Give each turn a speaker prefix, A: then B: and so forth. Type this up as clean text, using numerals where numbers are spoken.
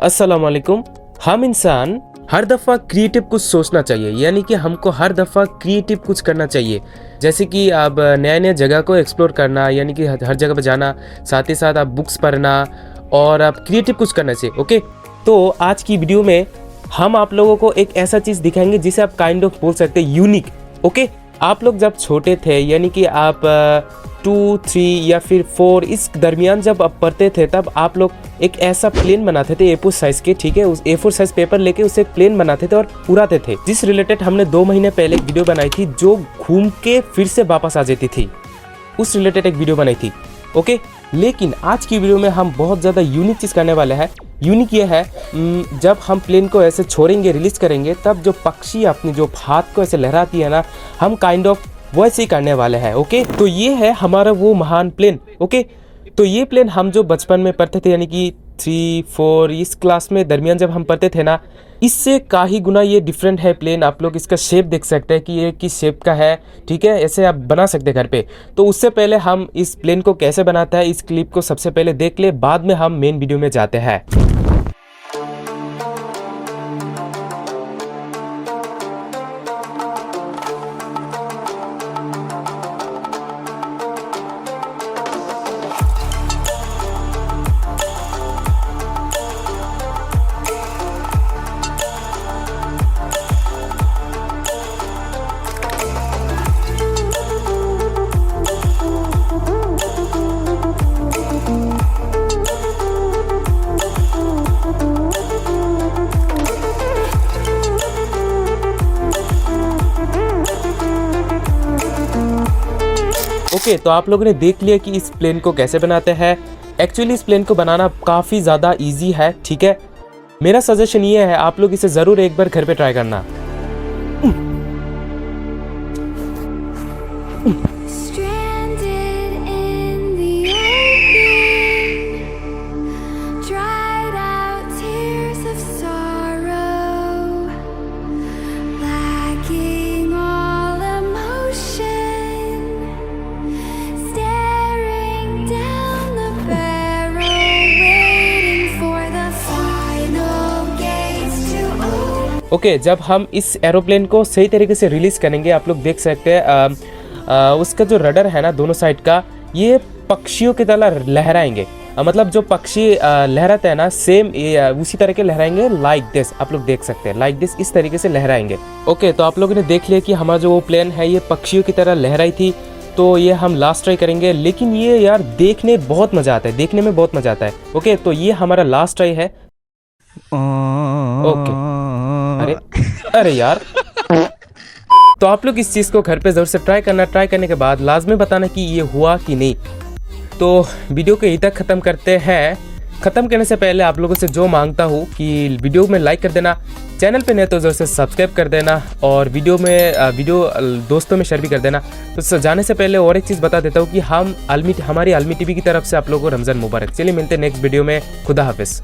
A: अस्सलाम वालेकुम। हम इंसान हर दफ़ा क्रिएटिव कुछ सोचना चाहिए, यानी कि हमको हर दफ़ा क्रिएटिव कुछ करना चाहिए। जैसे कि आप नए नए जगह को एक्सप्लोर करना, यानी कि हर जगह पर जाना, साथ ही साथ आप बुक्स पढ़ना और आप क्रिएटिव कुछ करना चाहिए। ओके, तो आज की वीडियो में हम आप लोगों को एक ऐसा चीज़ दिखाएंगे जिसे आप काइंड ऑफ बोल सकते हैं यूनिक। ओके, आप लोग जब छोटे थे, यानी कि आप 2, 3 या फिर 4 इस दरमियान जब आप पढ़ते थे, तब आप लोग एक ऐसा प्लेन बनाते थे A4 साइज के, ठीक है। उस A4 साइज पेपर लेके उसे एक प्लेन बनाते थे और उड़ाते थे। जिस रिलेटेड हमने 2 महीने पहले एक वीडियो बनाई थी जो घूम के फिर से वापस आ जाती थी, उस रिलेटेड एक वीडियो बनाई थी। ओके, लेकिन आज की वीडियो में हम बहुत ज़्यादा यूनिक चीज़ करने वाले हैं। यूनिक ये है, जब हम प्लेन को ऐसे छोड़ेंगे, रिलीज करेंगे, तब जो पक्षी अपनी जो हाथ को ऐसे लहराती है ना, हम काइंड ऑफ वैसे ही करने वाले हैं। ओके, तो ये है हमारा वो महान प्लेन। ओके, तो ये प्लेन हम जो बचपन में पढ़ते थे, यानी कि 3, 4 इस क्लास में दरमियान जब हम पढ़ते थे ना, इससे काफ़ी गुना ये डिफरेंट है प्लेन। आप लोग इसका शेप देख सकते हैं कि ये किस शेप का है, ठीक है। ऐसे आप बना सकते हैं घर पे। तो उससे पहले हम इस प्लेन को कैसे बनाता है, इस क्लिप को सबसे पहले देख ले, बाद में हम मेन वीडियो में जाते हैं। ओके, तो आप लोगों ने देख लिया कि इस प्लेन को कैसे बनाते हैं। एक्चुअली इस प्लेन को बनाना काफ़ी ज़्यादा इजी है, ठीक है। मेरा सजेशन ये है, आप लोग इसे ज़रूर एक बार घर पे ट्राई करना। ओके, जब हम इस एरोप्लेन को सही तरीके से रिलीज़ करेंगे, आप लोग देख सकते हैं उसका जो रडर है ना दोनों साइड का, ये पक्षियों की तरह लहराएंगे। मतलब जो पक्षी लहराते हैं ना, सेम उसी तरह के लहराएंगे, लाइक दिस। आप लोग देख सकते हैं लाइक दिस, इस तरीके से लहराएंगे। ओके, तो आप लोगों ने देख लिया कि हमारा जो वो प्लेन है ये पक्षियों की तरह लहराई थी। तो ये हम लास्ट ट्राई करेंगे, लेकिन ये यार देखने बहुत मज़ा आता है, देखने में बहुत मज़ा आता है। ओके, तो ये हमारा लास्ट ट्राई है। ओके, अरे यार तो आप लोग इस चीज़ को घर पे ज़रूर से ट्राई करना। ट्राई करने के बाद लाजमी बताना कि ये हुआ कि नहीं। तो वीडियो को यहीं तक ख़त्म करते हैं। ख़त्म करने से पहले आप लोगों से जो मांगता हूँ कि वीडियो में लाइक कर देना, चैनल पे नहीं तो ज़रूर से सब्सक्राइब कर देना, और वीडियो दोस्तों में शेयर भी कर देना। तो जाने से पहले और एक चीज़ बता देता हूँ कि हमारी आलमी टीवी की तरफ से आप लोगों को रमज़ान मुबारक। चलिए मिलते हैं नेक्स्ट वीडियो में। खुदा हाफिज़।